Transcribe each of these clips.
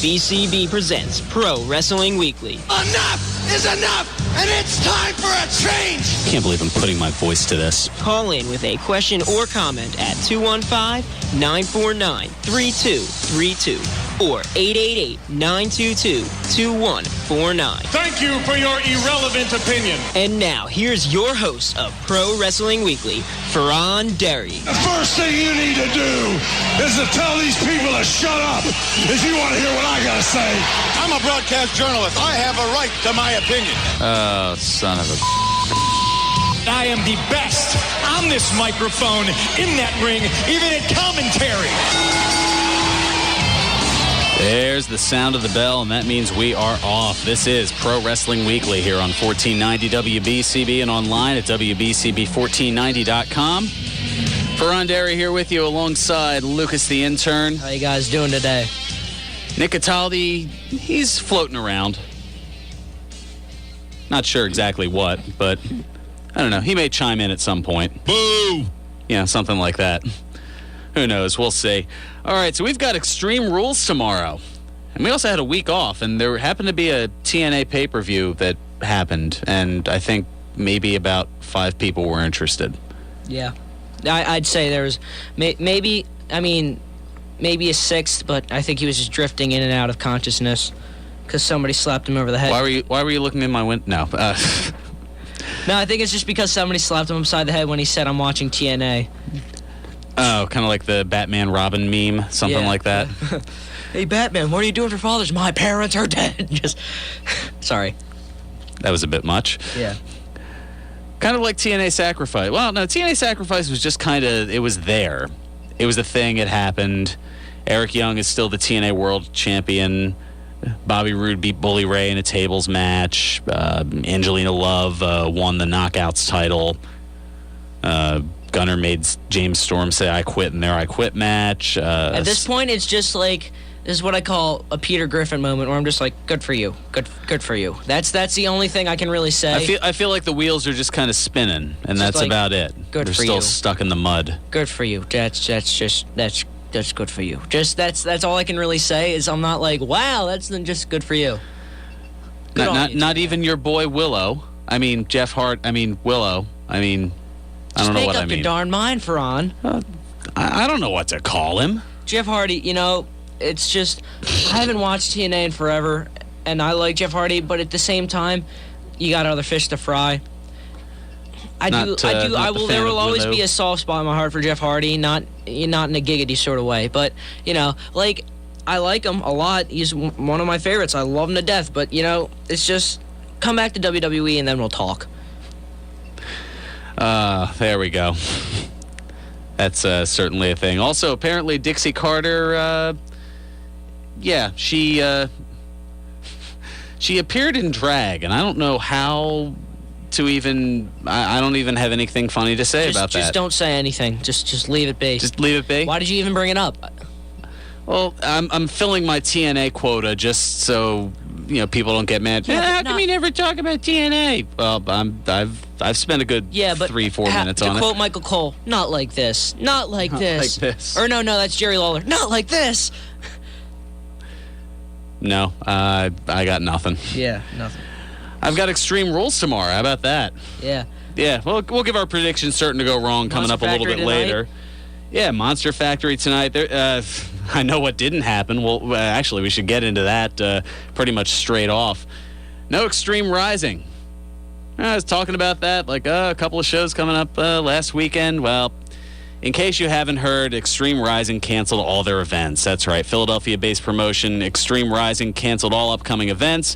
BCB presents Pro Wrestling Weekly. Enough is enough, and it's time for a change! Can't believe I'm putting my voice to this. Call in with a question or comment at 215-949-3232 or 888-922-2149. Thank you for your irrelevant opinion. And now, here's your host of Pro Wrestling Weekly, Fearon Derry. The first thing you need to do is to tell these people to shut up if you want to hear what I gotta say. I'm a broadcast journalist. I have a right to my opinion. Oh, son of a... I am the best on this microphone, in that ring, even in commentary. There's the sound of the bell, and that means we are off. This is Pro Wrestling Weekly here on 1490 WBCB and online at WBCB1490.com. Fearon Derry here with you alongside Lucas the Intern. How you guys doing today? Nick Cataldi, he's floating around. Not sure exactly what, but I don't know. He may chime in at some point. Boo! Yeah, something like that. Who knows? We'll see. All right, so we've got Extreme Rules tomorrow. And we also had a week off, and there happened to be a TNA pay-per-view that happened, and I think maybe about 5 people were interested. Yeah. I'd say there was maybe a 6th, but I think he was just drifting in and out of consciousness because somebody slapped him over the head. Why were you looking in my window? No. No, I think it's just because somebody slapped him upside the head when he said, "I'm watching TNA." Oh, kind of like the Batman Robin meme, something like that. Hey, Batman, what are you doing for Father's? My parents are dead. Just, sorry. That was a bit much. Yeah. Kind of like TNA Sacrifice. Well, no, TNA Sacrifice was just kind of, it was there. It was a thing, it happened. Eric Young is still the TNA World Champion. Bobby Roode beat Bully Ray in a tables match. Angelina Love won the Knockouts title. Gunner made James Storm say "I quit" in their "I quit" match. At this point, it's just like, this is what I call a Peter Griffin moment, where I'm just like, good for you, good for you. That's the only thing I can really say. I feel like the wheels are just kind of spinning, and that's like, about it. Good They're for still you. Stuck in the mud. Good for you. That's good for you. Just that's all I can really say. Is I'm not like, wow, that's just good for you. Not even your boy Willow. I mean Jeff Hart. I mean Willow. I mean. I don't know what I mean. Make up your darn mind, Fearon. I don't know what to call him. Jeff Hardy, it's just, I haven't watched TNA in forever, and I like Jeff Hardy, but at the same time, you got other fish to fry. There will always be a soft spot in my heart for Jeff Hardy, not in a giggity sort of way, but, I like him a lot. He's one of my favorites. I love him to death, but, it's just, come back to WWE and then we'll talk. There we go. That's certainly a thing. Also, apparently, Dixie Carter, she appeared in drag, and I don't know how to even... I don't even have anything funny to say about that. Just don't say anything. Just leave it be. Just leave it be? Why did you even bring it up? Well, I'm filling my TNA quota just so... people don't get mad. How come you never talk about TNA? Well, I've spent a good 3-4 minutes on it. To quote Michael Cole, not like this. Not like this. Like this. Or no, that's Jerry Lawler. Not like this. No, I got nothing. Yeah, nothing. I've got Extreme Rules tomorrow. How about that? Yeah. Yeah, we'll give our predictions certain to go wrong coming up a little bit later. Yeah, Monster Factory tonight. I know what didn't happen. Well, actually, we should get into that pretty much straight off. No Extreme Rising. I was talking about that, a couple of shows coming up last weekend. Well, in case you haven't heard, Extreme Rising canceled all their events. That's right, Philadelphia-based promotion Extreme Rising canceled all upcoming events.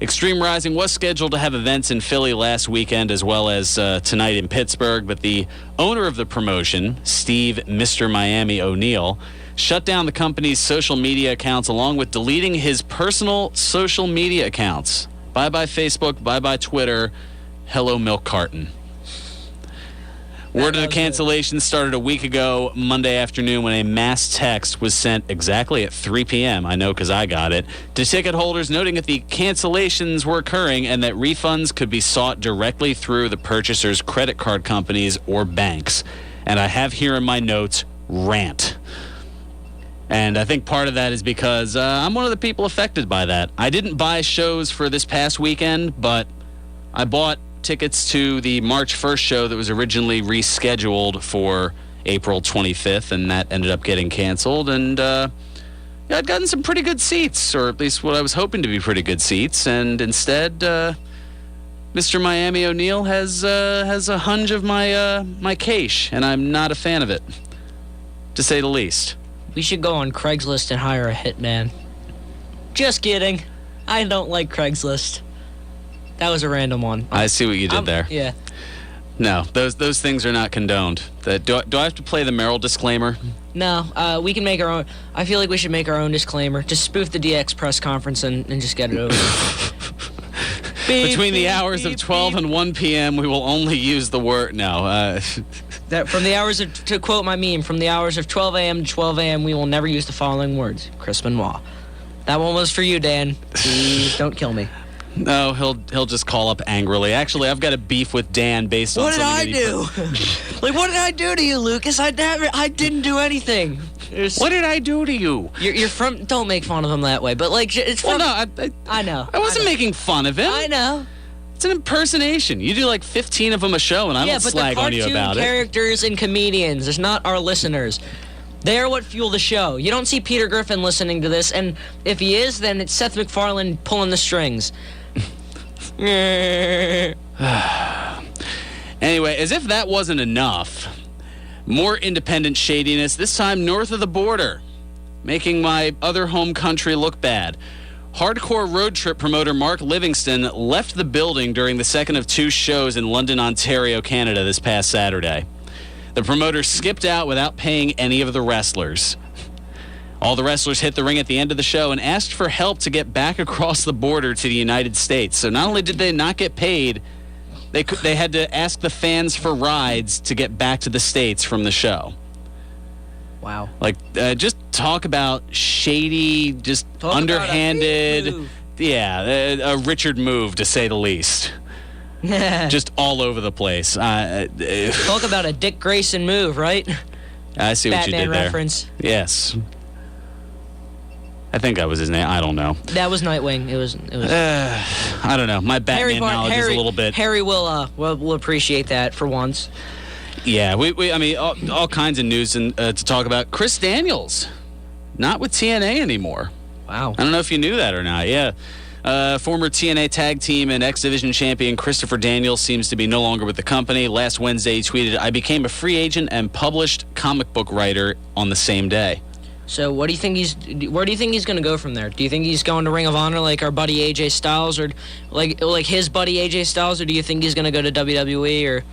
Extreme Rising was scheduled to have events in Philly last weekend as well as tonight in Pittsburgh, but the owner of the promotion, Steve Mr. Miami O'Neill, shut down the company's social media accounts along with deleting his personal social media accounts. Bye-bye Facebook, bye-bye Twitter, hello milk carton. Word of the cancellation started a week ago, Monday afternoon, when a mass text was sent exactly at 3 p.m., I know because I got it, to ticket holders noting that the cancellations were occurring and that refunds could be sought directly through the purchaser's credit card companies or banks. And I have here in my notes, rant. And I think part of that is because I'm one of the people affected by that. I didn't buy shows for this past weekend, but I bought tickets to the March 1st show that was originally rescheduled for April 25th, and that ended up getting canceled. And I'd gotten some pretty good seats, or at least what I was hoping to be pretty good seats. And instead, Mr. Miami O'Neil has a hunch of my cache, and I'm not a fan of it, to say the least. We should go on Craigslist and hire a hitman. Just kidding. I don't like Craigslist. That was a random one. I see what you did there. Yeah. No, those things are not condoned. Do I have to play the Merrill disclaimer? No, we can make our own. I feel like we should make our own disclaimer. Just spoof the DX press conference and just get it over with. Between the hours of 12 and 1 p.m., we will only use the word... No. That from the hours of, to quote my meme, from the hours of 12 a.m. to 12 a.m., we will never use the following words. Chris Benoit. That one was for you, Dan. Please don't kill me. No, he'll just call up angrily. Actually, I've got a beef with Dan based on something What did I do? Like, what did I do to you, Lucas? I didn't do anything. What did I do to you? You're from... Don't make fun of him that way, but, like, it's from... Well, no, I know. I wasn't making fun of him. I know. It's an impersonation. You do, like, 15 of them a show, and I don't slag on you about it. Yeah, but the cartoon characters and comedians, it's not our listeners. They're what fuel the show. You don't see Peter Griffin listening to this, and if he is, then it's Seth MacFarlane pulling the strings. Anyway, as if that wasn't enough, more independent shadiness, this time north of the border, making my other home country look bad. Hardcore road trip promoter Mark Livingston left the building during the second of two shows in London, Ontario, Canada this past Saturday. The promoter skipped out without paying any of the wrestlers. All the wrestlers hit the ring at the end of the show and asked for help to get back across the border to the United States. So not only did they not get paid, they had to ask the fans for rides to get back to the States from the show. Wow. Like, just talk about shady, just underhanded. A Richard move, to say the least. Just all over the place. Talk about a Dick Grayson move, right? I see what you did there. Reference. Yes. I think that was his name. I don't know. That was Nightwing. It was. I don't know. My Batman knowledge is a little bit. Harry will appreciate that for once. Yeah, I mean, all kinds of news to talk about. Chris Daniels, not with TNA anymore. Wow. I don't know if you knew that or not. Yeah. Former TNA Tag Team and X Division champion Christopher Daniels seems to be no longer with the company. Last Wednesday, he tweeted, "I became a free agent and published comic book writer on the same day." So where do you think he's going to go from there? Do you think he's going to Ring of Honor like our buddy AJ Styles, or like his buddy AJ Styles, or do you think he's going to go to WWE? Or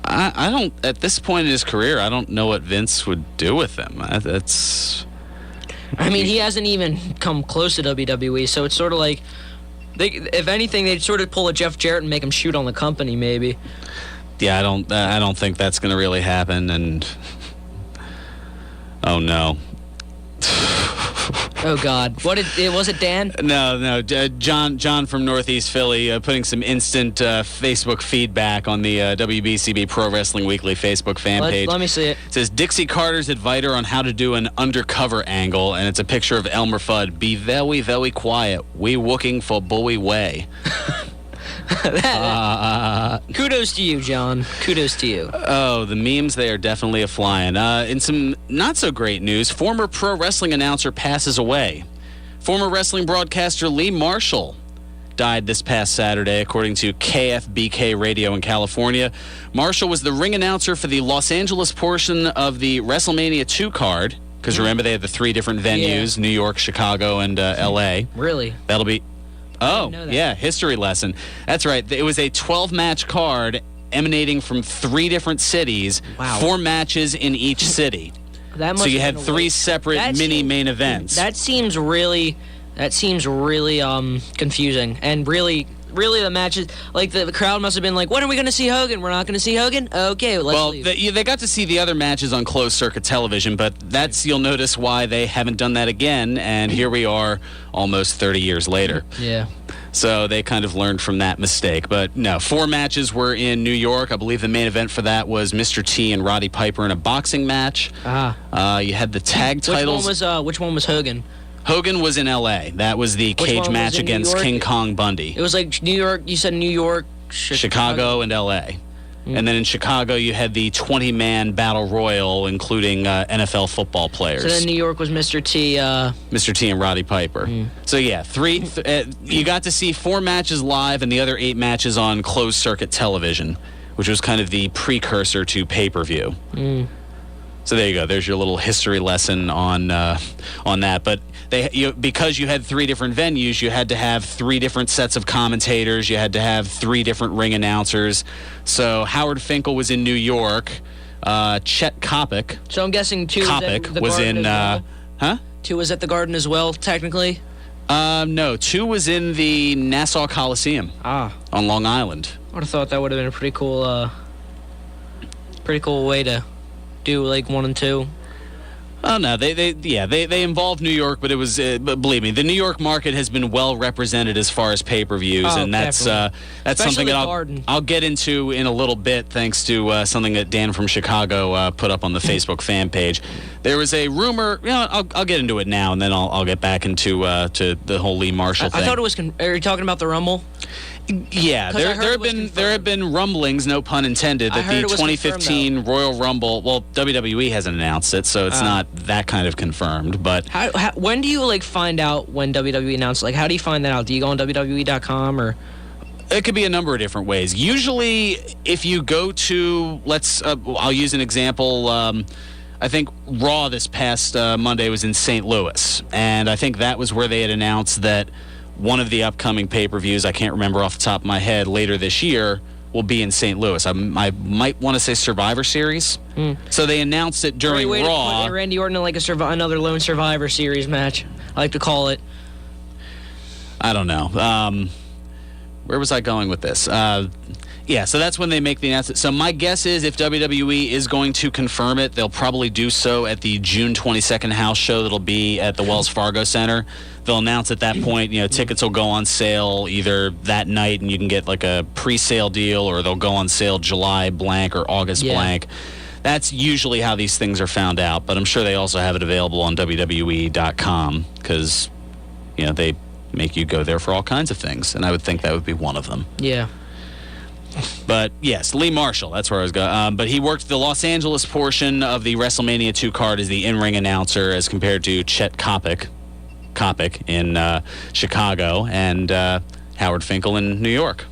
I don't, at this point in his career, I don't know what Vince would do with him. I mean, he hasn't even come close to WWE, so it's sort of like, if anything, they'd sort of pull a Jeff Jarrett and make him shoot on the company, maybe. Yeah, I don't think that's going to really happen, and oh no. Oh God! Was it Dan? No. John from Northeast Philly putting some instant Facebook feedback on the WBCB Pro Wrestling Weekly Facebook fan page. Let me see it. It says Dixie Carter's advisor on how to do an undercover angle, and it's a picture of Elmer Fudd. Be very, very quiet. We looking for Bowie Way. Kudos to you, John. Kudos to you. Oh, the memes, they are definitely a-flying. In some not-so-great news, former pro wrestling announcer passes away. Former wrestling broadcaster Lee Marshall died this past Saturday, according to KFBK Radio in California. Marshall was the ring announcer for the Los Angeles portion of the WrestleMania 2 card, because remember they had the three different venues, New York, Chicago, and L.A. Really? That'll be... Oh, yeah, history lesson. That's right. It was a 12-match card emanating from three different cities, 4 matches in each city. So you had 3 separate mini-main events. That seems really confusing. And really the matches, like the crowd must have been like, when are we going to see Hogan? We're not going to see Hogan? Okay, let's leave. They got to see the other matches on closed-circuit television, but you'll notice why they haven't done that again, and here we are almost 30 years later. Yeah. So they kind of learned from that mistake. But no, 4 matches were in New York. I believe the main event for that was Mr. T and Roddy Piper in a boxing match. You had the tag titles. Which one was Hogan? Hogan was in L.A. That was the cage match against King Kong Bundy. It was like New York. You said New York, Chicago, and L.A. And then in Chicago, you had the 20-man battle royal, including NFL football players. So then New York was Mr. T. Mr. T and Roddy Piper. So yeah, you got to see 4 matches live and the other 8 matches on closed circuit television, which was kind of the precursor to pay-per-view. So there you go. There's your little history lesson on that. But because you had 3 different venues, you had to have 3 different sets of commentators. You had to have 3 different ring announcers. So Howard Finkel was in New York. Chet Kopic. So I'm guessing 2 was in. Huh? 2 was at the Garden as well, technically. No, 2 was in the Nassau Coliseum. On Long Island. I would have thought that would have been a pretty cool way to do like 1 and 2. Oh no, they involved New York, but it was but believe me, the New York market has been well represented as far as pay-per-views, and that's something that I'll get into in a little bit, thanks to something that Dan from Chicago put up on the Facebook fan page. There was a rumor. I'll get into it now, and then I'll get back into to the whole Lee Marshall thing. I thought it was. Are you talking about the Rumble? Yeah, there have been rumblings, no pun intended, that the 2015 Royal Rumble. Well, WWE hasn't announced it, so it's not that kind of confirmed. But when do you find out when WWE announced? How do you find that out? Do you go on WWE.com or? It could be a number of different ways. Usually, if you go to I'll use an example. I think Raw this past Monday was in St. Louis, and I think that was where they had announced that one of the upcoming pay-per-views, I can't remember off the top of my head, later this year will be in St. Louis. I might want to say Survivor Series. So they announced it during Raw. To put Randy Orton in another lone Survivor Series match, I like to call it. I don't know. Where was I going with this? Yeah, so that's when they make the announcement. So my guess is if WWE is going to confirm it, they'll probably do so at the June 22nd house show that'll be at the Wells Fargo Center. They'll announce at that point, tickets will go on sale either that night and you can get a pre-sale deal, or they'll go on sale July blank or August blank. That's usually how these things are found out, but I'm sure they also have it available on WWE.com because, they make you go there for all kinds of things, and I would think that would be one of them. Yeah. But yes, Lee Marshall, that's where I was going. But he worked the Los Angeles portion of the WrestleMania 2 card as the in-ring announcer as compared to Chet Kopic in Chicago and Howard Finkel in New York.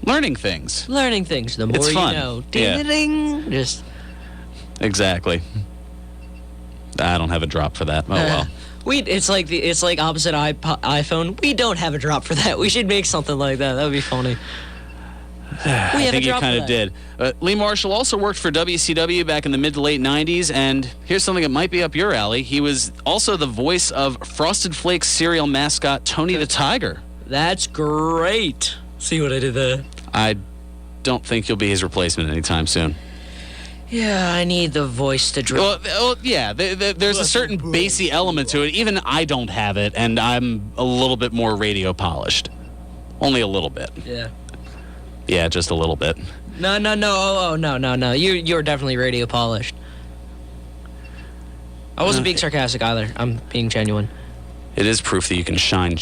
Learning things. The more it's fun. You know. Ding-a-ding. Just exactly. I don't have a drop for that. Oh well. It's like opposite iPhone. We don't have a drop for that. We should make something like that. That would be funny. I think you kind of did. Lee Marshall also worked for WCW back in the mid to late 90s, and here's something that might be up your alley. He was also the voice of Frosted Flakes cereal mascot Tony the Tiger. That's great. See what I did there? I don't think you'll be his replacement anytime soon. Yeah, I need the voice to drop. Well, yeah, there's a certain bassy element to it. Even I don't have it, and I'm a little bit more radio polished. Only a little bit. Yeah. Yeah, just a little bit. No. Oh, no. You're definitely radio polished. I wasn't being sarcastic either. I'm being genuine. It is proof that you can shine.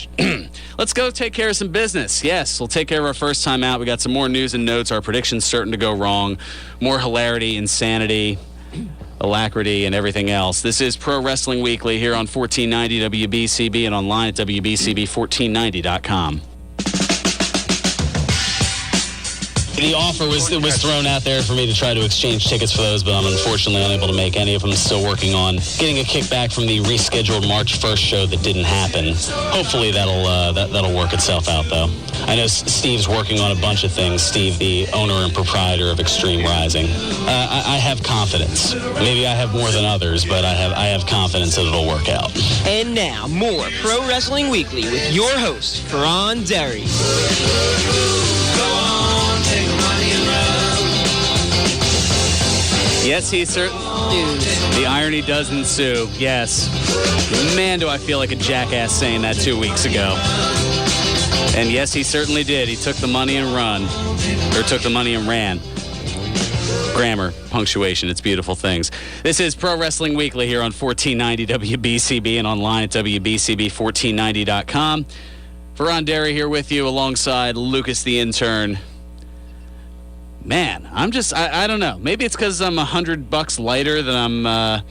Let's go take care of some business. Yes, we'll take care of our first time out. We got some more news and notes. Our predictions certain to go wrong. More hilarity, insanity, alacrity, and everything else. This is Pro Wrestling Weekly here on 1490 WBCB and online at WBCB1490.com. The offer was thrown out there for me to try to exchange tickets for those, but I'm unfortunately unable to make any of them. Still working on getting a kickback from the rescheduled March 1st show that didn't happen. Hopefully that'll work itself out, though. I know Steve's working on a bunch of things. Steve, the owner and proprietor of Extreme Rising. I have confidence. Maybe I have more than others, but I have confidence that it'll work out. And now, more Pro Wrestling Weekly with your host, Fearon Derry. Yes, he certainly... The irony does ensue, yes. Man, do I feel like a jackass saying that 2 weeks ago. And yes, he certainly did. He took the money and took the money and ran. Grammar, punctuation, it's beautiful things. This is Pro Wrestling Weekly here on 1490 WBCB and online at WBCB1490.com. Fearon Derry here with you alongside Lucas the Intern. Man, I don't know. Maybe it's because I'm $100 lighter that I'm, I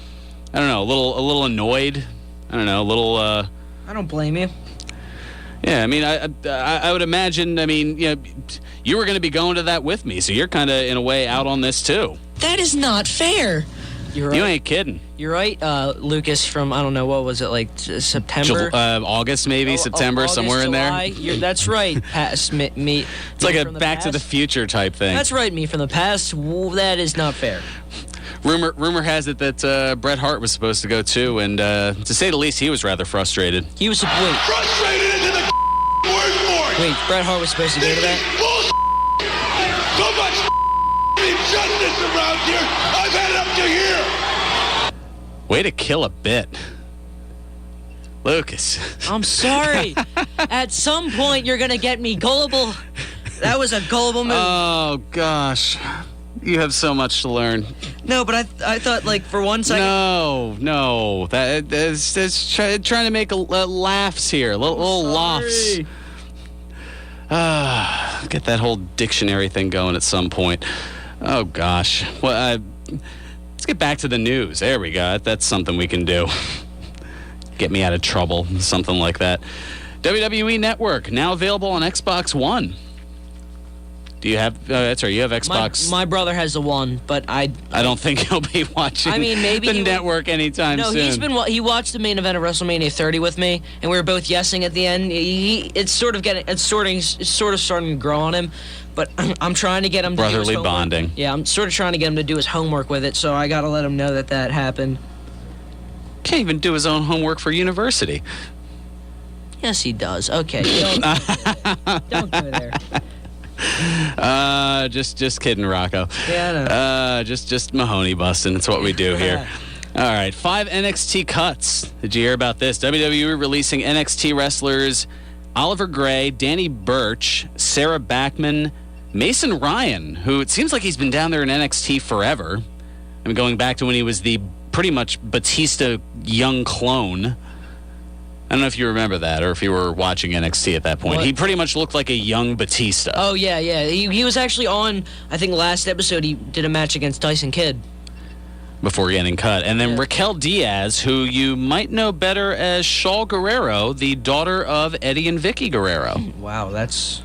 don't know, a little annoyed. I don't know, a little, I don't blame you. Yeah, I mean, I would imagine, you were going to be going to that with me, so you're kind of, in a way, out on this, too. That is not fair. You're right. You ain't kidding. You're right, Lucas, from, I don't know, what was it, like September? August, maybe, September, August, somewhere July. in there. That's right, me. It's like a Back to the Future type thing. That's right, me from the past. That is not fair. Rumor has it that Bret Hart was supposed to go, too, and to say the least, he was rather frustrated. He was, Frustrated into the word for it. Wait, Bret Hart was supposed to go to that? So much injustice around here. I've had it up to here. Way to kill a bit. Lucas. I'm sorry. At some point, you're going to get me gullible. That was a gullible move. Oh, gosh. You have so much to learn. No, but I thought, like, for 1 second. No. That's trying to make laughs here. Little laughs. Get that whole dictionary thing going at some point. Oh, gosh. Well, let's get back to the news. There we go. That's something we can do. Get me out of trouble. Something like that. WWE Network, now available on Xbox One. Do you have... that's right, you have Xbox... My brother has the one, but I don't think he'll be watching maybe the network anytime soon. No, he watched the main event of WrestleMania 30 with me, and we were both yesing at the end. It's sort of starting to grow on him, but I'm trying to get him to do his brotherly homework. Bonding. Yeah, I'm sort of trying to get him to do his homework with it, so I got to let him know that happened. Can't even do his own homework for university. Yes, he does. Okay, don't go there. Just kidding, Rocco. Yeah, I know. Just Mahoney busting. That's what we do here. All right, 5 NXT cuts. Did you hear about this? WWE releasing NXT wrestlers Oliver Gray, Danny Burch, Sarah Backman, Mason Ryan, who it seems like he's been down there in NXT forever. I mean, going back to when he was the pretty much Batista young clone. I don't know if you remember that or if you were watching NXT at that point. What? He pretty much looked like a young Batista. Oh, yeah. He was actually on, I think last episode, he did a match against Tyson Kidd. Before getting cut. And then Raquel Diaz, who you might know better as Shaul Guerrero, the daughter of Eddie and Vicky Guerrero. Wow, that's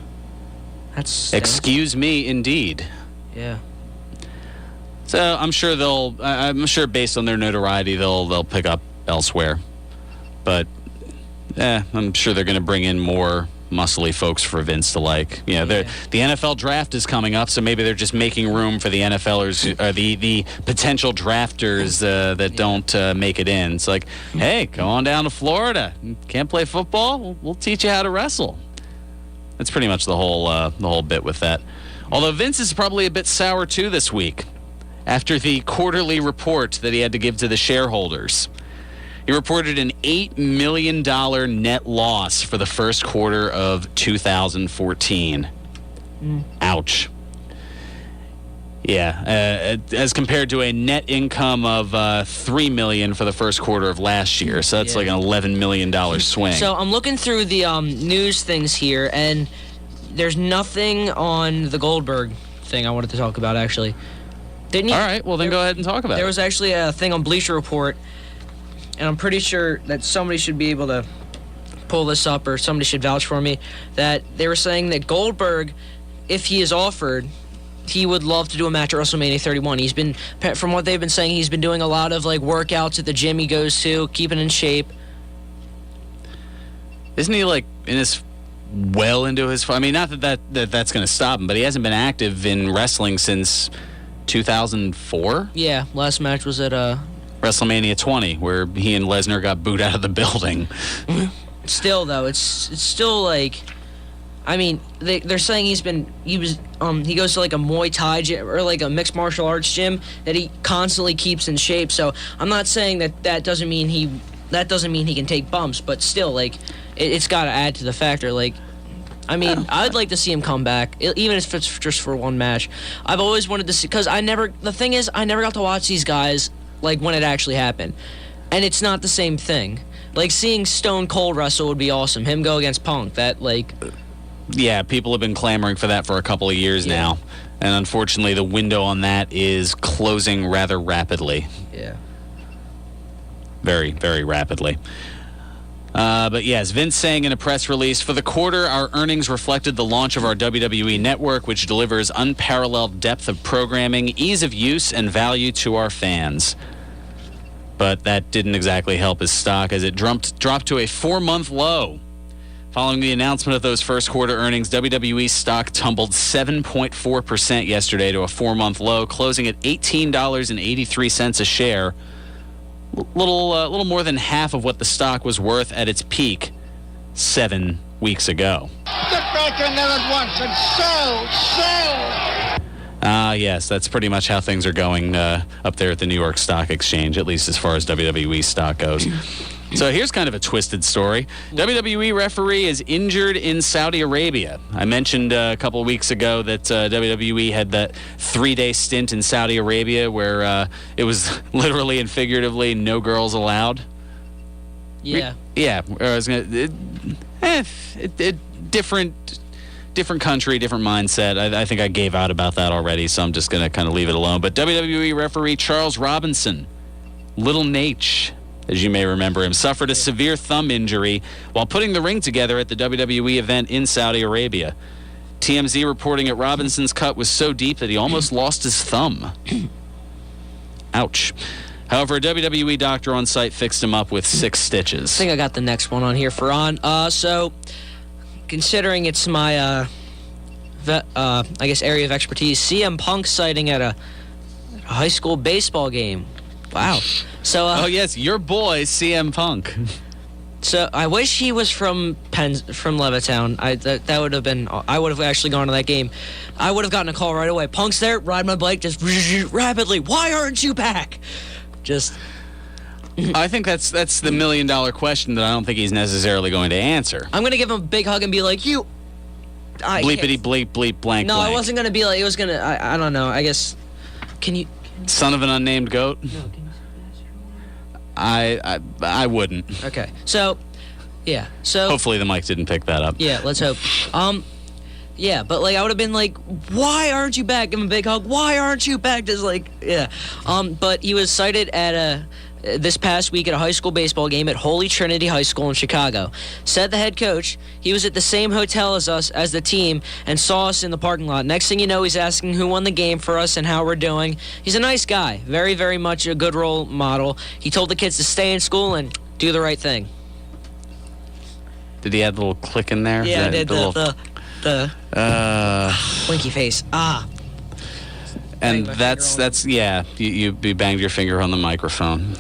Excuse me, indeed. Yeah. So I'm sure based on their notoriety, they'll pick up elsewhere. But I'm sure they're going to bring in more muscly folks for Vince to like. The NFL draft is coming up, so maybe they're just making room for the NFLers, the potential drafters that don't make it in. It's like, hey, go on down to Florida. Can't play football? We'll teach you how to wrestle. That's pretty much the whole bit with that. Although Vince is probably a bit sour too this week after the quarterly report that he had to give to the shareholders. He reported an $8 million net loss for the first quarter of 2014. Ouch. Yeah, as compared to a net income of $3 million for the first quarter of last year. So that's like an $11 million swing. So I'm looking through the news things here, and there's nothing on the Goldberg thing I wanted to talk about, actually. Didn't you? All right, well, then go ahead and talk about it. There was actually a thing on Bleacher Report, and I'm pretty sure that somebody should be able to pull this up, or somebody should vouch for me, that they were saying that Goldberg, if he is offered, he would love to do a match at WrestleMania 31. He's been, from what they've been saying, he's been doing a lot of like workouts at the gym he goes to, keeping in shape. Isn't he like into his? I mean, not that's going to stop him, but he hasn't been active in wrestling since 2004. Yeah, last match was at WrestleMania 20, where he and Lesnar got booed out of the building. Still, though, it's still like, I mean, they're saying he goes to like a Muay Thai gym or like a mixed martial arts gym that he constantly keeps in shape. So I'm not saying that doesn't mean he can take bumps, but still, like, it's got to add to the factor. Like, I mean, I'd like to see him come back, even if it's just for one match. I've always wanted to see, because the thing is, I never got to watch these guys, like, when it actually happened. And it's not the same thing. Like, seeing Stone Cold wrestle would be awesome. Him go against Punk, that, like... Yeah, people have been clamoring for that for a couple of years now. And unfortunately, the window on that is closing rather rapidly. Yeah. Very, very rapidly. But yes, Vince saying in a press release, for the quarter, our earnings reflected the launch of our WWE network, which delivers unparalleled depth of programming, ease of use, and value to our fans. But that didn't exactly help his stock as it dropped to a 4-month low. Following the announcement of those first quarter earnings, WWE stock tumbled 7.4% yesterday to a 4-month low, closing at $18.83 a share. Little more than half of what the stock was worth at its peak 7 weeks ago. Get back in there at once and sell! Yes, that's pretty much how things are going up there at the New York Stock Exchange, at least as far as WWE stock goes. So here's kind of a twisted story. WWE referee is injured in Saudi Arabia. I mentioned a couple of weeks ago that WWE had that 3-day stint in Saudi Arabia where it was literally and figuratively no girls allowed. Yeah. Yeah. I was gonna, different country, different mindset. I think I gave out about that already, so I'm just going to kind of leave it alone. But WWE referee Charles Robinson, Little Nate, as you may remember him, suffered a severe thumb injury while putting the ring together at the WWE event in Saudi Arabia. TMZ reporting that Robinson's cut was so deep that he almost lost his thumb. Ouch. However, a WWE doctor on site fixed him up with 6 stitches. I think I got the next one on here for on. So, considering it's my, I guess, area of expertise, CM Punk sighting at a high school baseball game. Wow. So. Oh yes, your boy CM Punk. So I wish he was from Levittown. That would have been. I would have actually gone to that game. I would have gotten a call right away. Punk's there, ride my bike, just rapidly. Why aren't you back? Just. I think that's the $1 million question that I don't think he's necessarily going to answer. I'm gonna give him a big hug and be like, you. Bleepity bleep bleep blank. No, blank. I wasn't gonna be like. It was gonna. I don't know. I guess. Can you? Son of an unnamed goat. No, can you? I wouldn't. Okay. So, yeah. So hopefully the mic didn't pick that up. Yeah, let's hope. Yeah, but like I would have been like, why aren't you back? Give him a big hug. Why aren't you back? Just like, yeah. But he was cited at this past week at a high school baseball game at Holy Trinity High School in Chicago. Said the head coach, he was at the same hotel as us, as the team, and saw us in the parking lot. Next thing you know, he's asking who won the game for us and how we're doing. He's a nice guy. Very, very much a good role model. He told the kids to stay in school and do the right thing. Did he add the little click in there? Yeah, I did. The blinky face. And that's yeah. You banged your finger on the microphone.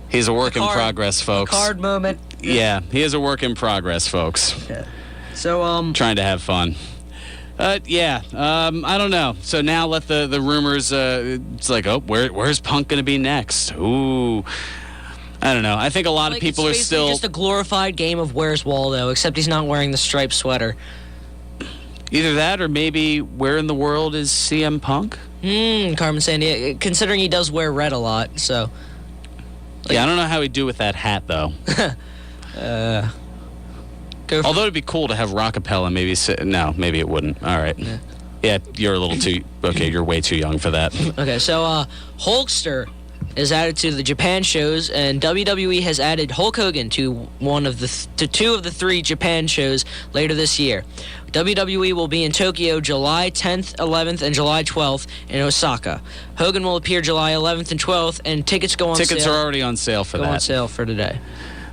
He's a work in progress, folks. Card moment. Yeah, he is a work in progress, folks. Yeah. So trying to have fun. I don't know. So now let the rumors. It's like, oh, where's Punk gonna be next? Ooh. I don't know. I think a lot of people are still just a glorified game of Where's Waldo, except he's not wearing the striped sweater. Either that or maybe where in the world is CM Punk? Carmen Sandiego, considering he does wear red a lot, so. Yeah, I don't know how he'd do with that hat, though. Although it'd be cool to have Rockapella maybe no, maybe it wouldn't. All right. Yeah, you're a little too... Okay, you're way too young for that. Okay, so Hulkster is added to the Japan shows, and WWE has added Hulk Hogan to two of the 3 Japan shows later this year. WWE will be in Tokyo July 10th, 11th, and July 12th in Osaka. Hogan will appear July 11th and 12th, and tickets go on sale. Tickets are already on sale for that. Go on sale for today.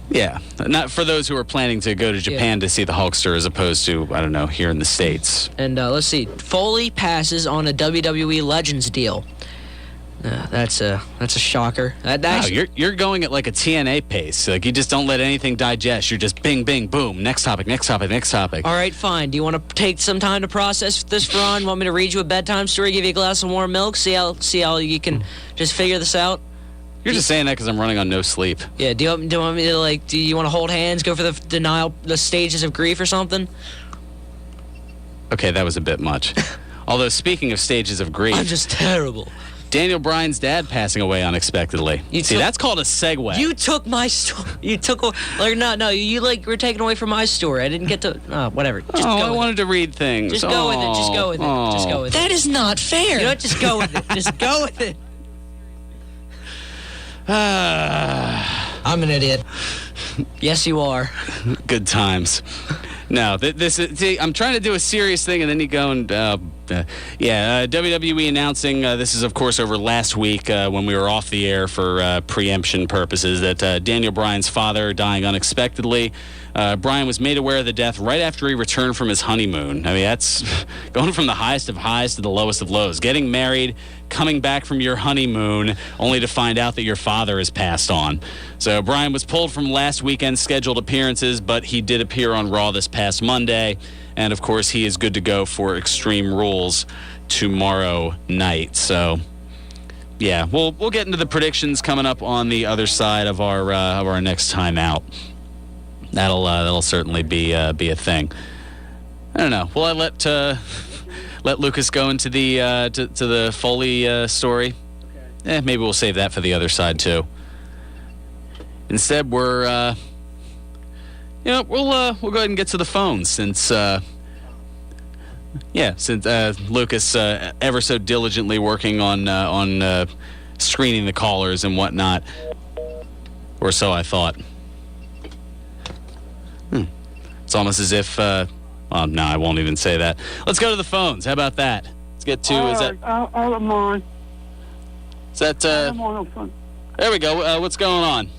Yeah, not for those who are planning to go to Japan to see the Hulkster as opposed to, I don't know, here in the States. And let's see. Foley passes on a WWE Legends deal. That's a shocker. Wow, you're going at like a TNA pace. Like you just don't let anything digest. You're just bing, bing, boom. Next topic, next topic, next topic. All right, fine. Do you want to take some time to process this, Fearon? Want me to read you a bedtime story, give you a glass of warm milk, see how you can just figure this out? You're just saying that because I'm running on no sleep. Yeah. Do you want me to do you want to hold hands, go for the stages of grief or something? Okay, that was a bit much. Although speaking of stages of grief, I'm just terrible. Daniel Bryan's dad passing away unexpectedly. That's called a segue. You took my story. You took no. You were taken away from my story. I didn't get to. Whatever. Just go I wanted to read things. Just go with it. Just go with it. Just go with it. That is not fair. You know what? Just go with it. Just go with it. I'm an idiot. Yes, you are. Good times. No, I'm trying to do a serious thing, and then you go and, WWE announcing, this is, of course, over last week when we were off the air for preemption purposes, that Daniel Bryan's father dying unexpectedly. Bryan was made aware of the death right after he returned from his honeymoon. I mean, that's going from the highest of highs to the lowest of lows. Getting married, coming back from your honeymoon, only to find out that your father has passed on. So Bryan was pulled from last weekend's scheduled appearances, but he did appear on Raw this past Monday. And, of course, he is good to go for Extreme Rules tomorrow night. So, yeah, we'll get into the predictions coming up on the other side of our next time out. That'll certainly be a thing. I don't know. Will I let Lucas go into the to the Foley story? Okay. Maybe we'll save that for the other side too. Instead, we'll go ahead and get to the phones since Lucas ever so diligently working on screening the callers and whatnot, or so I thought. It's almost as if, no, I won't even say that. Let's go to the phones. How about that? Let's get to, I don't mind. Is that, I'm on the phone. There we go. What's going on?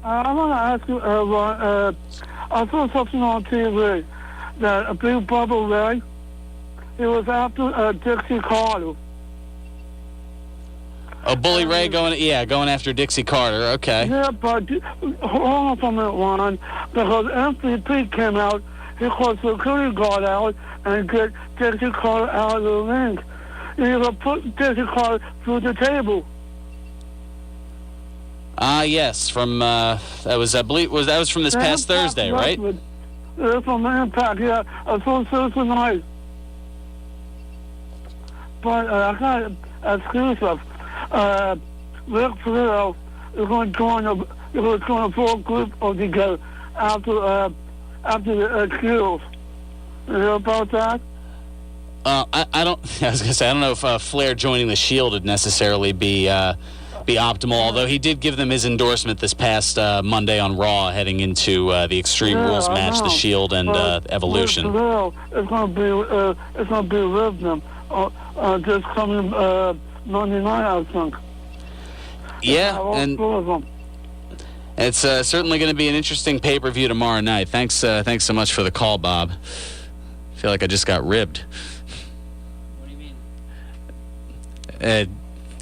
I want to ask you, I saw something on TV that a Big Bubba Ray, it was after Dixie Carter. Oh, Bully Ray going after Dixie Carter. Okay. Yeah, but hold on for a minute, Ron, because MVP came out, he called security guard out and get Dixie Carter out of the ring. He put Dixie Carter through the table. Yes, from that was from this past Thursday, right? Yeah, from Impact. Yeah, I saw Thursday night. But I got an excuse of. Rick Flair is going to join a full group together after the Excuse. You hear about that? I don't. I was gonna say I don't know if Flair joining the Shield would necessarily be optimal. Although he did give them his endorsement this past Monday on Raw, heading into the Extreme Rules match, the Shield and Evolution. Flair is going to be with them just coming Monday night, I think. Yeah, and it's certainly going to be an interesting pay-per-view tomorrow night. Thanks so much for the call, Bob. I feel like I just got ribbed. What do you mean?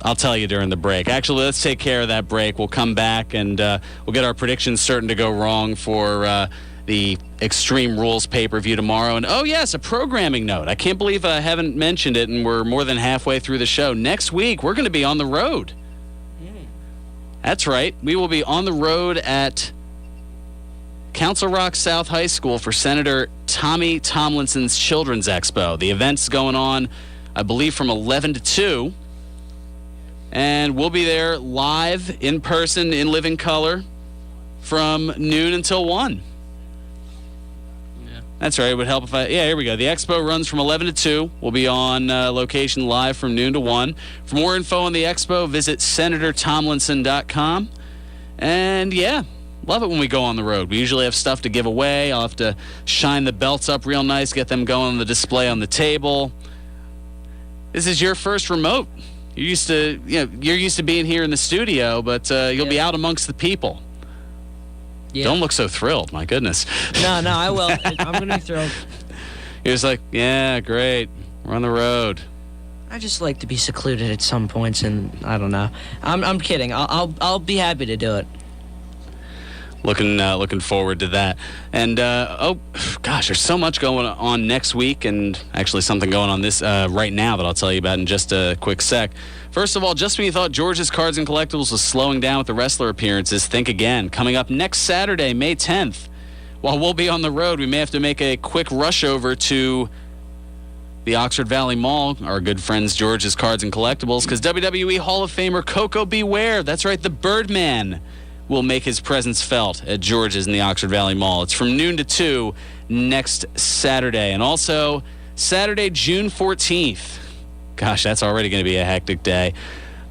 I'll tell you during the break. Actually, let's take care of that break. We'll come back and we'll get our predictions certain to go wrong for the Extreme Rules pay-per-view tomorrow. And, oh, yes, a programming note. I can't believe I haven't mentioned it, and we're more than halfway through the show. Next week, we're going to be on the road. That's right. We will be on the road at Council Rock South High School for Senator Tommy Tomlinson's Children's Expo. The event's going on, I believe, from 11 to 2. And we'll be there live, in person, in living color, from noon until 1. That's right. It would help if here we go. The expo runs from 11 to 2. We'll be on location live from noon to 1. For more info on the expo, visit senatortomlinson.com. And, love it when we go on the road. We usually have stuff to give away. I'll have to shine the belts up real nice, get them going on the display on the table. This is your first remote. You're used to being here in the studio, but you'll be out amongst the people. Yeah. Don't look so thrilled. My goodness. No, I will. I'm going to be thrilled. He was like, yeah, great. We're on the road. I just like to be secluded at some points, and I don't know. I'm kidding. I'll be happy to do it. Looking forward to that. And there's so much going on next week, and actually something going on this right now that I'll tell you about in just a quick sec. First of all, just when you thought George's Cards and Collectibles was slowing down with the wrestler appearances, think again. Coming up next Saturday, May 10th, while we'll be on the road, we may have to make a quick rush over to the Oxford Valley Mall, our good friends George's Cards and Collectibles, because WWE Hall of Famer Coco Beware, that's right, the Birdman, will make his presence felt at George's in the Oxford Valley Mall. It's from noon to 2 next Saturday. And also, Saturday, June 14th. Gosh, that's already going to be a hectic day.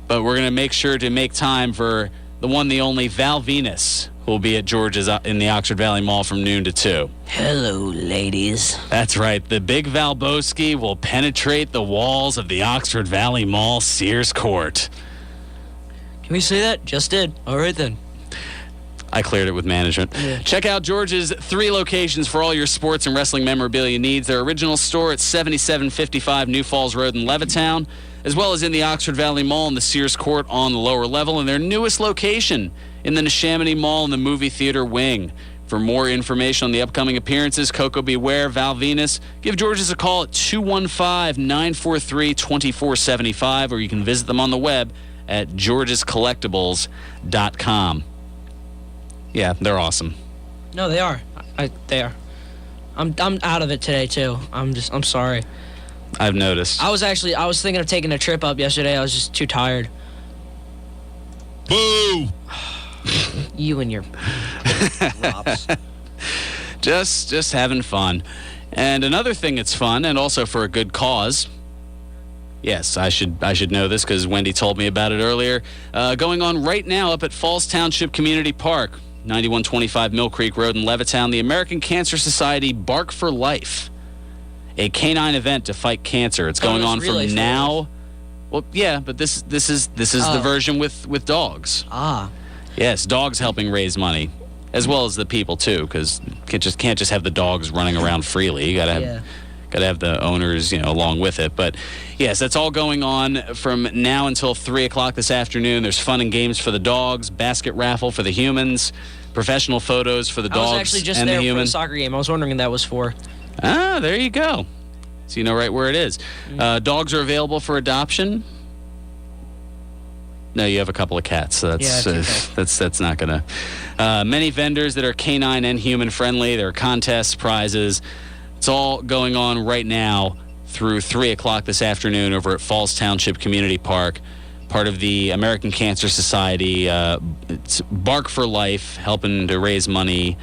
But we're going to make sure to make time for the one, the only Val Venus, who will be at George's in the Oxford Valley Mall from noon to 2. Hello, ladies. That's right. The Big Valboski will penetrate the walls of the Oxford Valley Mall Sears Court. Can we say that? Just did. All right, then. I cleared it with management. Yeah. Check out George's 3 locations for all your sports and wrestling memorabilia needs. Their original store at 7755 New Falls Road in Levittown, as well as in the Oxford Valley Mall in the Sears Court on the lower level, and their newest location in the Neshaminy Mall in the movie theater wing. For more information on the upcoming appearances, Coco Beware, Val Venus, give George's a call at 215-943-2475, or you can visit them on the web at georgescollectibles.com. Yeah, they're awesome. No, they are. They are. I'm out of it today too. I'm sorry. I've noticed. I was thinking of taking a trip up yesterday. I was just too tired. Boo! You and your props. Just having fun. And another thing that's fun, and also for a good cause. Yes, I should know this because Wendy told me about it earlier. Going on right now up at Falls Township Community Park, 9125 Mill Creek Road in Levittown, the American Cancer Society Bark for Life, a canine event to fight cancer. It's going on from now. Well, yeah, but this is the version with dogs. Ah. Yes, dogs helping raise money, as well as the people too, because can't just have the dogs running around freely. You gotta have the owners, along with it. But yes, that's all going on from now until 3 o'clock this afternoon. There's fun and games for the dogs, basket raffle for the humans, professional photos for the dogs and the humans. I was actually just there for a soccer game. I was wondering what that was for. Ah, there you go. So you know right where it is. Dogs are available for adoption. No, you have a couple of cats, so that's not gonna. Many vendors that are canine and human friendly. There are contests, prizes. It's all going on right now through 3 o'clock this afternoon over at Falls Township Community Park, part of the American Cancer Society. It's Bark for Life, helping to raise money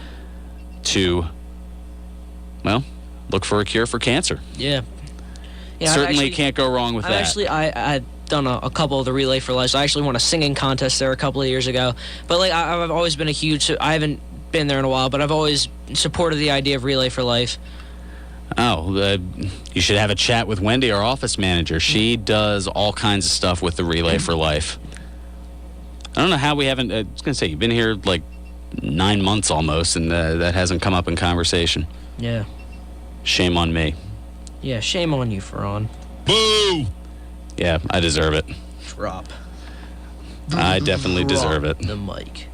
to, look for a cure for cancer. Yeah. Certainly can't go wrong with that. I've done a couple of the Relay for Life. So I actually won a singing contest there a couple of years ago. But I've always been I haven't been there in a while, but I've always supported the idea of Relay for Life. Oh, you should have a chat with Wendy, our office manager. She does all kinds of stuff with the Relay for Life. I don't know how we haven't. I was going to say, you've been here like 9 months almost, and that hasn't come up in conversation. Yeah. Shame on me. Yeah, shame on you, Fearon. Boo! Yeah, I deserve it. Drop. I definitely deserve it. The mic.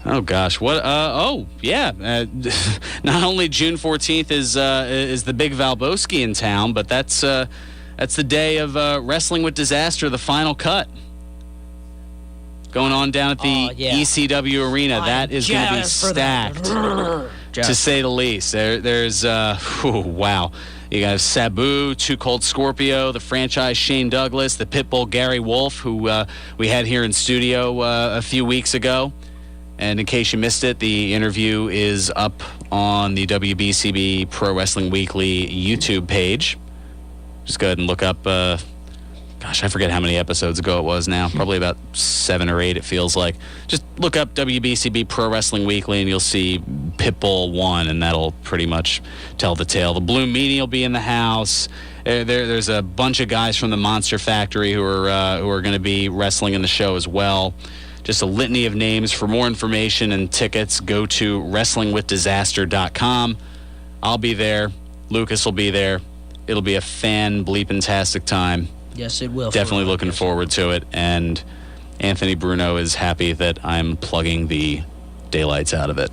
Oh gosh, what? Not only June 14th is the Big Valboski in town, but that's the day of Wrestling with Disaster, the final cut, going on down at the ECW Arena. That is going to be stacked, to say the least. There's wow. You got Sabu, Too Cold Scorpio, the franchise Shane Douglas, the Pitbull Gary Wolf, who we had here in studio a few weeks ago. And in case you missed it, the interview is up on the WBCB Pro Wrestling Weekly YouTube page. Just go ahead and look up, I forget how many episodes ago it was now. Probably about 7 or 8, it feels like. Just look up WBCB Pro Wrestling Weekly and you'll see Pitbull 1, and that'll pretty much tell the tale. The Blue Meanie will be in the house. There's a bunch of guys from the Monster Factory who are going to be wrestling in the show as well. Just a litany of names. For more information and tickets, go to WrestlingWithDisaster.com. I'll be there. Lucas will be there. It'll be a fan-bleeping-tastic time. Yes, it will. Definitely looking forward to it. And Anthony Bruno is happy that I'm plugging the daylights out of it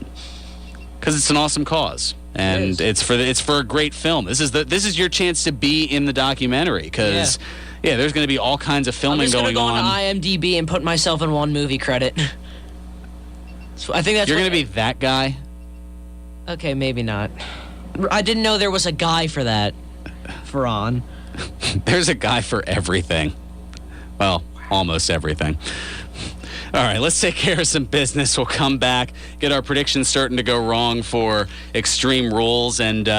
because it's an awesome cause. And it's for a great film. This is your chance to be in the documentary because there's going to be all kinds of filming going on. I'm just going to go on IMDb and put myself in one movie credit. So I think that's you're going to be that guy. Okay, maybe not. I didn't know there was a guy for that. Fearon. There's a guy for everything. Well, almost everything. All right, let's take care of some business. We'll come back, get our predictions starting to go wrong for Extreme Rules. And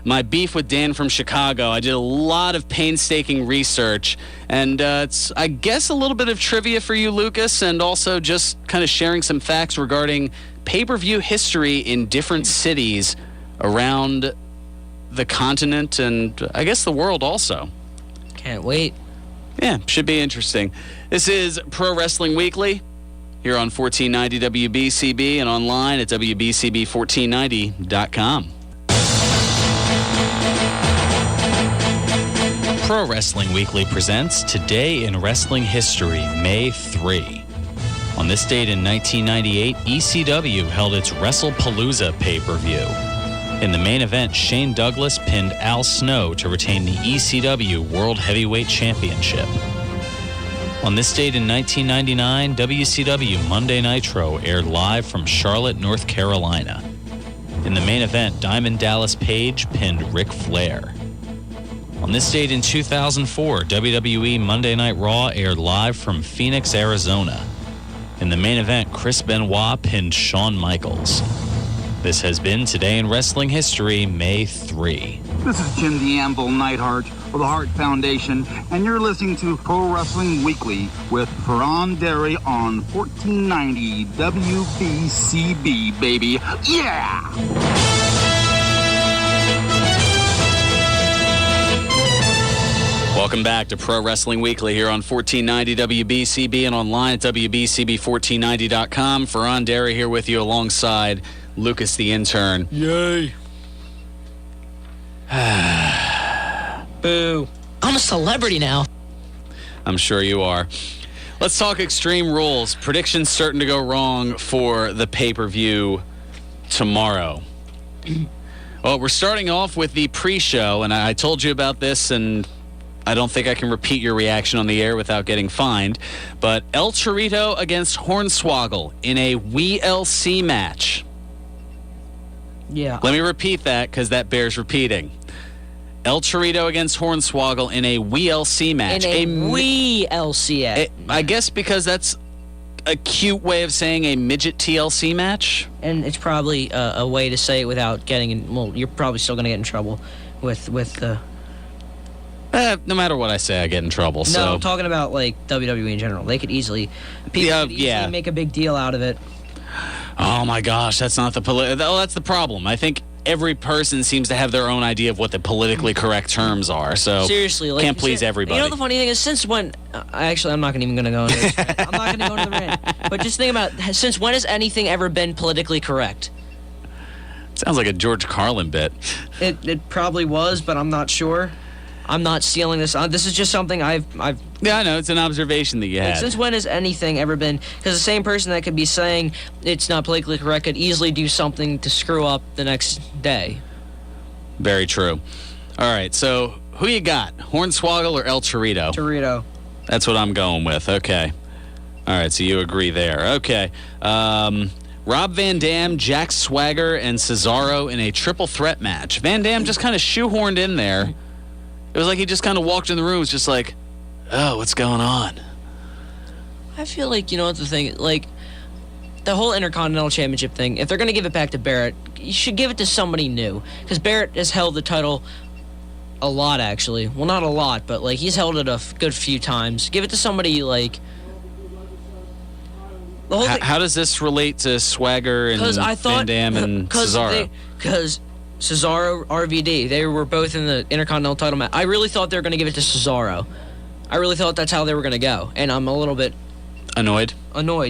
my beef with Dan from Chicago, I did a lot of painstaking research. And it's, I guess, a little bit of trivia for you, Lucas, and also just kind of sharing some facts regarding pay-per-view history in different cities around the continent and, I guess, the world also. Can't wait. Yeah, should be interesting. This is Pro Wrestling Weekly here on 1490 WBCB and online at WBCB1490.com. Pro Wrestling Weekly presents Today in Wrestling History, May 3. On this date in 1998, ECW held its WrestlePalooza pay-per-view. In the main event, Shane Douglas pinned Al Snow to retain the ECW World Heavyweight Championship. On this date in 1999, WCW Monday Nitro aired live from Charlotte, North Carolina. In the main event, Diamond Dallas Page pinned Ric Flair. On this date in 2004, WWE Monday Night Raw aired live from Phoenix, Arizona. In the main event, Chris Benoit pinned Shawn Michaels. This has been Today in Wrestling History, May 3. This is Jim the Anvil Neidhart of the Hart Foundation, and you're listening to Pro Wrestling Weekly with Fearon Derry on 1490 WBCB, baby. Yeah! Welcome back to Pro Wrestling Weekly here on 1490 WBCB and online at WBCB1490.com. Fearon Derry here with you alongside Lucas the Intern. Yay. Boo. I'm a celebrity now. I'm sure you are. Let's talk Extreme Rules. Predictions certain to go wrong for the pay-per-view tomorrow. Well, we're starting off with the pre-show, and I told you about this, and I don't think I can repeat your reaction on the air without getting fined. But El Torito against Hornswoggle in a WLC match. Yeah. Let me repeat that because that bears repeating. El Torito against Hornswoggle in a WLC match. In a WLC. I guess because that's a cute way of saying a midget TLC match. And it's probably a way to say it without getting in. Well, you're probably still going to get in trouble with the. No matter what I say, I get in trouble. No, so. I'm talking about like WWE in general. They could easily, people could easily make a big deal out of it. Oh my gosh, that's not the that's the problem. I think every person seems to have their own idea of what the politically correct terms are. So seriously, like, can't please everybody. You know the funny thing is, since when? Actually, I'm not even going to go into this. I'm not going to go into the rant. But just think about since when has anything ever been politically correct? Sounds like a George Carlin bit. It probably was, but I'm not sure. I'm not stealing this. This is just something I've. Yeah, I know. It's an observation that you had. Since when has anything ever been? Because the same person that could be saying it's not politically correct could easily do something to screw up the next day. Very true. All right, so who you got? Hornswoggle or El Torito? Torito. That's what I'm going with. Okay. All right, so you agree there. Okay. Rob Van Dam, Jack Swagger, and Cesaro in a triple threat match. Van Dam just kind of shoehorned in there. It was like he just kind of walked in the room. It was just like, oh, what's going on? I feel like, you know what the thing, like, the whole Intercontinental Championship thing, if they're going to give it back to Barrett, you should give it to somebody new. Because Barrett has held the title a lot, actually. Well, not a lot, but, like, he's held it a good few times. Give it to somebody, like... The whole thing, how does this relate to Swagger and Van Dam and Cesaro? Because... Cesaro, RVD, they were both in the Intercontinental title match. I really thought they were going to give it to Cesaro. I really thought that's how they were going to go. And I'm a little bit... Annoyed,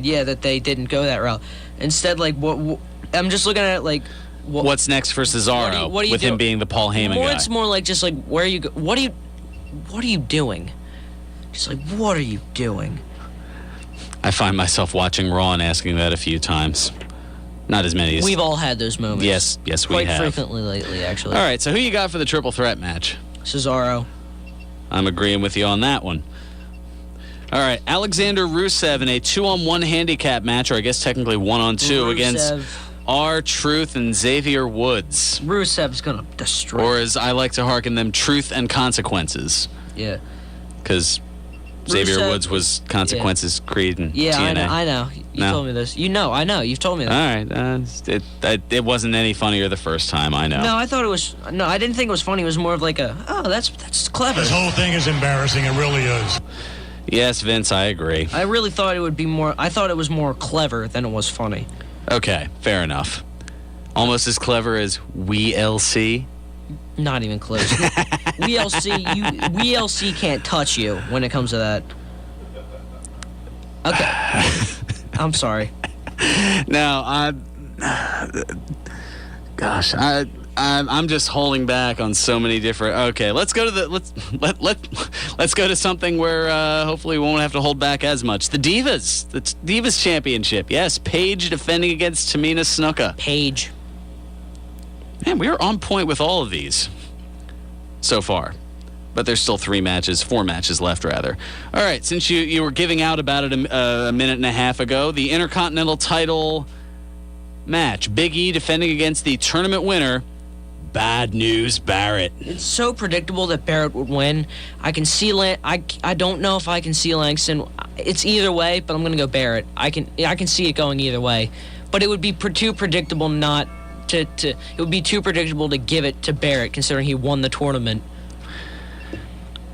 yeah, that they didn't go that route. Instead, like, what I'm just looking at it like... What's next for Cesaro, with him being the Paul Heyman guy? It's more like just like, where are you... What are you doing? Just like, what are you doing? I find myself watching Raw and asking that a few times. Not as many as... We've all had those moments. Yes, we have. Quite frequently lately, actually. All right, so who you got for the triple threat match? Cesaro. I'm agreeing with you on that one. All right, Alexander Rusev in a 2-on-1 handicap match, or I guess technically 1-on-2 against R-Truth and Xavier Woods. Rusev's going to destroy. Or as I like to hearken them, Truth and Consequences. Yeah. Because Xavier Woods was Consequences, Creed, and TNA. I know. You told me this. I know. You've told me that. All right. It wasn't any funnier the first time, I know. No, I thought it was... No, I didn't think it was funny. It was more of like that's clever. This whole thing is embarrassing. It really is. Yes, Vince, I agree. I really thought it would be more... I thought it was more clever than it was funny. Okay, fair enough. Almost as clever as WeLC? Not even close. WeLC can't touch you when it comes to that. Okay. I'm sorry. No, I'm just holding back on so many different. Okay, let's go to let's go to something where hopefully we won't have to hold back as much. The Divas Championship. Yes, Paige defending against Tamina Snuka. Paige. Man, we are on point with all of these so far. But there's still 4 matches left, rather. All right, since you were giving out about it a minute and a half ago, the Intercontinental title match. Big E defending against the tournament winner, Bad News Barrett. It's so predictable that Barrett would win. I can see I don't know if I can see Langston. It's either way, but I'm going to go Barrett. I can see it going either way. But it would be too predictable not to it would be too predictable to give it to Barrett considering he won the tournament.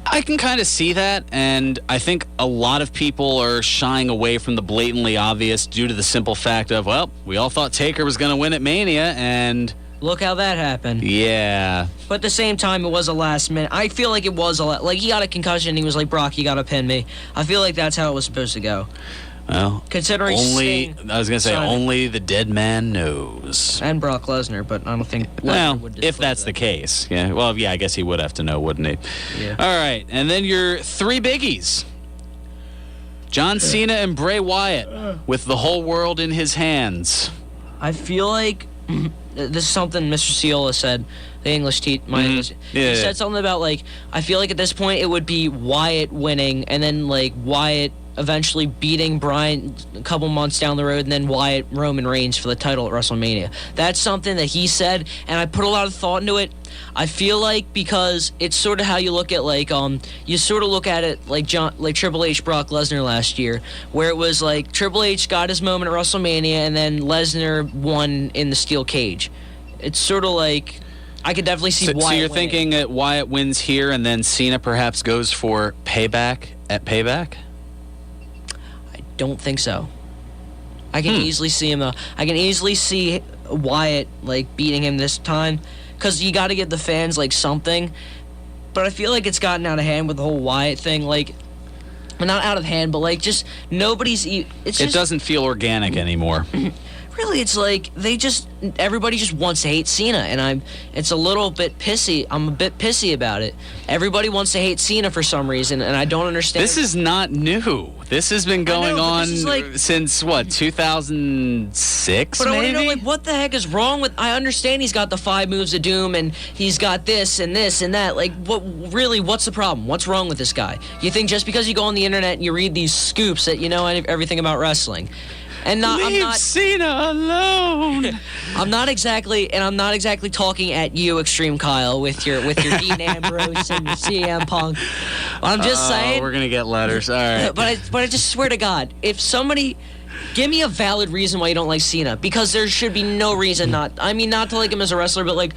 I can kind of see that, and I think a lot of people are shying away from the blatantly obvious due to the simple fact of, well, we all thought Taker was going to win at Mania, and... Look how that happened. Yeah. But at the same time, it was a last minute. I feel like it was like he got a concussion, and he was like, Brock, you got to pin me. I feel like that's how it was supposed to go. Well, considering only the dead man knows. And Brock Lesnar, but I don't think Lesnar would if that's the case. Yeah. Well, yeah, I guess he would have to know, wouldn't he? Yeah. All right, and then your 3 biggies. John Cena and Bray Wyatt with the whole world in his hands. I feel like this is something Mr. Ciola said. The English English. He said something about I feel like at this point it would be Wyatt winning, and then Wyatt eventually beating Bryan a couple months down the road, and then Wyatt Roman Reigns for the title at WrestleMania. That's something that he said, and I put a lot of thought into it. I feel like because it's sort of how you look at you sort of look at it like Triple H Brock Lesnar last year, where it was Triple H got his moment at WrestleMania, and then Lesnar won in the steel cage. It's sort of I could definitely see Wyatt. So you're winning. Thinking that Wyatt wins here, and then Cena perhaps goes for payback at Payback? Don't think so. I can easily see him though. I can easily see Wyatt beating him this time, because you got to give the fans something. But I feel like it's gotten out of hand with the whole Wyatt thing. Not out of hand, but just nobody's. It doesn't feel organic anymore. Really, it's everybody just wants to hate Cena, and it's a little bit pissy. I'm a bit pissy about it. Everybody wants to hate Cena for some reason, and I don't understand. This is not new. This has been going on since 2006. But maybe? I want to know what the heck is wrong with. I understand he's got the 5 moves of doom, and he's got this and this and that. What's the problem? What's wrong with this guy? You think just because you go on the internet and you read these scoops that you know everything about wrestling? And Leave Cena alone. I'm not exactly talking at you, Extreme Kyle, with your Dean Ambrose and CM Punk. I'm just saying. We're gonna get letters. All right. But I just swear to God, if somebody give me a valid reason why you don't like Cena, because there should be no reason not to like him as a wrestler, but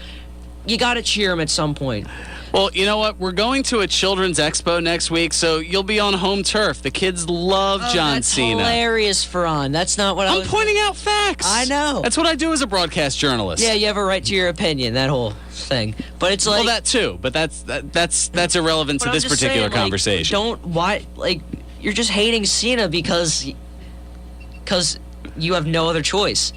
you got to cheer him at some point. Well, you know what? We're going to a children's expo next week, so you'll be on home turf. The kids love John Cena. That's hilarious, Fearon. That's not what I'm pointing out facts. I know. That's what I do as a broadcast journalist. Yeah, you have a right to your opinion, that whole thing. But it's well, that too, but that's irrelevant to this particular conversation. You're just hating Cena because you have no other choice.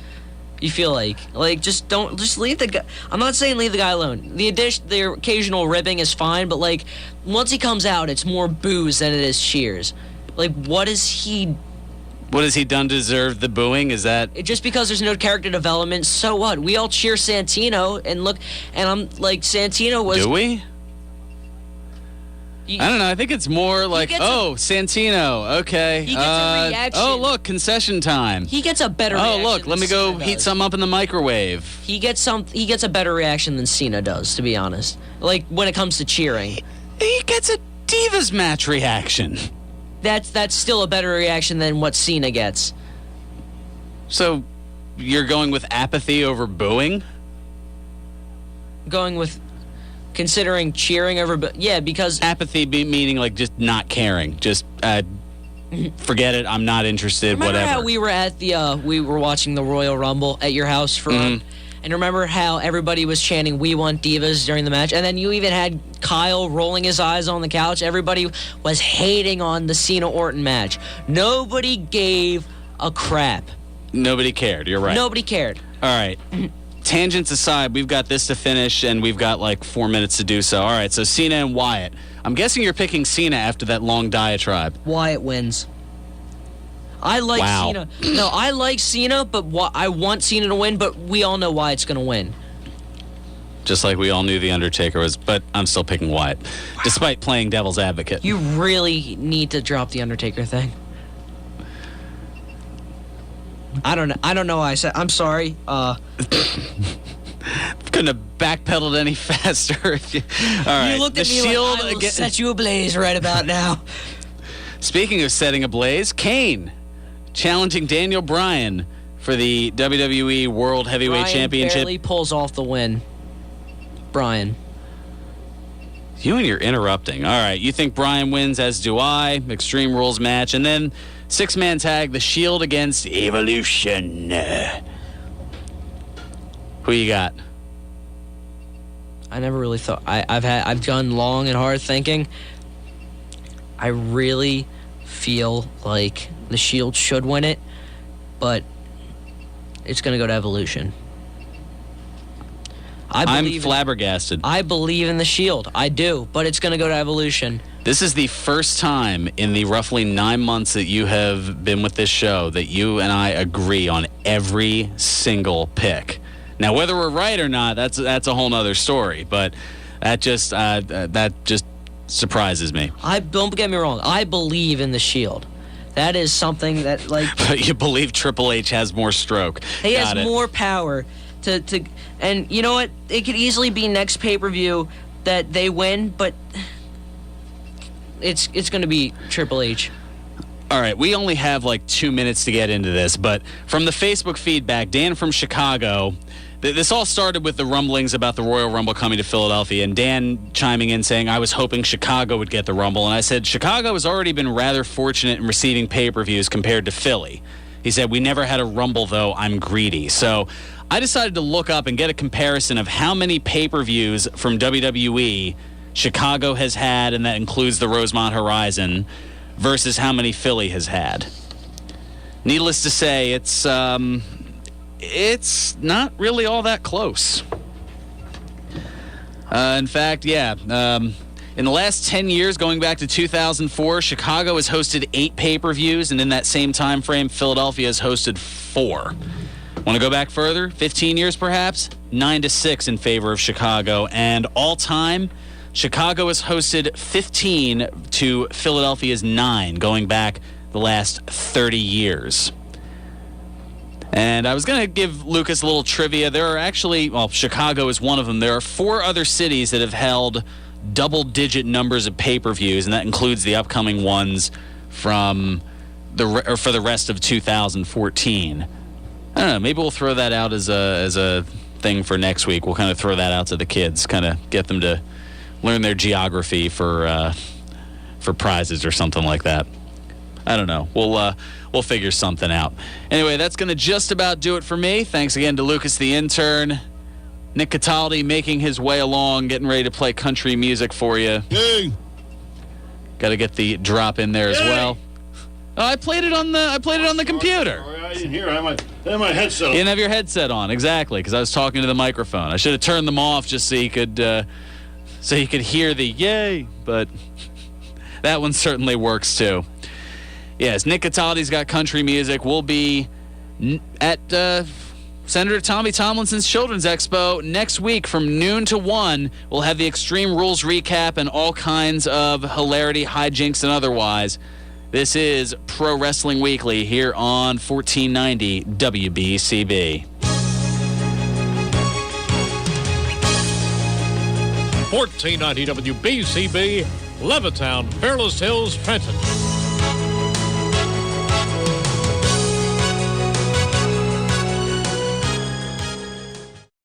You feel like just leave the guy. I'm not saying leave the guy alone. The occasional ribbing is fine, but like once he comes out, it's more boos than it is cheers. Like what has he done to deserve the booing? Is that just because there's no character development? So what? We all cheer Santino and look, and I'm like Santino was. Do we? I don't know. I think it's more like, Santino, okay. He gets a reaction. Oh, look, concession time. He gets a better reaction. Oh, look, let me go heat something up in the microwave. He gets a better reaction than Cena does, to be honest. Like, when it comes to cheering. He gets a Divas match reaction. That's still a better reaction than what Cena gets. So, you're going with apathy over booing? Going with... Considering cheering over, because apathy meaning like just not caring, just forget it. I'm not interested. Remember whatever. How we were at we were watching the Royal Rumble at your house for, and remember how everybody was chanting "We want Divas" during the match, and then you even had Kyle rolling his eyes on the couch. Everybody was hating on the Cena Orton match. Nobody gave a crap. Nobody cared. You're right. Nobody cared. All right. Tangents aside, we've got this to finish, and we've got like 4 minutes to do so. All right, so Cena and Wyatt. I'm guessing you're picking Cena after that long diatribe. Wyatt wins. I like Cena. No, I like Cena, but I want Cena to win, but we all know Wyatt's going to win. Just like we all knew The Undertaker was, but I'm still picking Wyatt, despite playing devil's advocate. You really need to drop The Undertaker thing. I don't know why I said. I'm sorry. Couldn't have backpedaled any faster. All right. You looked at me like I will set you ablaze right about now. Speaking of setting ablaze, Kane challenging Daniel Bryan for the WWE World Heavyweight Championship. Barely pulls off the win. Bryan. You and you're interrupting. All right. You think Bryan wins, as do I. Extreme Rules match. And then 6-man tag, The Shield against Evolution. Who you got? I never really thought. I've done long and hard thinking. I really feel like The Shield should win it, but it's going to go to Evolution. I'm flabbergasted. I believe in The Shield. I do, but it's going to go to Evolution. This is the first time in the roughly 9 months that you have been with this show that you and I agree on every single pick. Now, whether we're right or not, that's a whole other story. But that just surprises me. Don't get me wrong. I believe in The Shield. That is something that But you believe Triple H has more stroke. He has more power to. And you know what? It could easily be next pay-per-view that they win, but it's going to be Triple H. All right, we only have like 2 minutes to get into this, but from the Facebook feedback, Dan from Chicago, this all started with the rumblings about the Royal Rumble coming to Philadelphia, and Dan chiming in saying, I was hoping Chicago would get the Rumble, and I said, Chicago has already been rather fortunate in receiving pay-per-views compared to Philly. He said, we never had a Rumble, though. I'm greedy. So I decided to look up and get a comparison of how many pay-per-views from WWE Chicago has had, and that includes the Rosemont Horizon, versus how many Philly has had. Needless to say, it's not really all that close. In fact, in the last 10 years, going back to 2004, Chicago has hosted 8 pay-per-views, and in that same time frame, Philadelphia has hosted 4. Want to go back further? 15 years, perhaps? 9-6 in favor of Chicago, and all-time, Chicago has hosted 15 to Philadelphia's 9, going back the last 30 years. And I was going to give Lucas a little trivia. There are actually, Chicago is one of them. There are 4 other cities that have held double-digit numbers of pay-per-views, and that includes the upcoming ones for the rest of 2014. I don't know. Maybe we'll throw that out as a thing for next week. We'll kind of throw that out to the kids, kind of get them to learn their geography for prizes or something like that. I don't know. We'll figure something out. Anyway, that's going to just about do it for me. Thanks again to Lucas the Intern. Nick Cataldi making his way along, getting ready to play country music for you. Hey. Got to get the drop in there as well. Oh, I played it on the computer. I didn't hear. I had my headset on. You didn't have your headset on, exactly, because I was talking to the microphone. I should have turned them off just so you could hear the yay, but that one certainly works too. Yes, Nick Cataldi's got country music. We'll be at Senator Tommy Tomlinson's Children's Expo next week from noon to 1. We'll have the Extreme Rules recap and all kinds of hilarity, hijinks, and otherwise. This is Pro Wrestling Weekly here on 1490 WBCB. 1490 WBCB, Levittown, Fairless Hills, Trenton.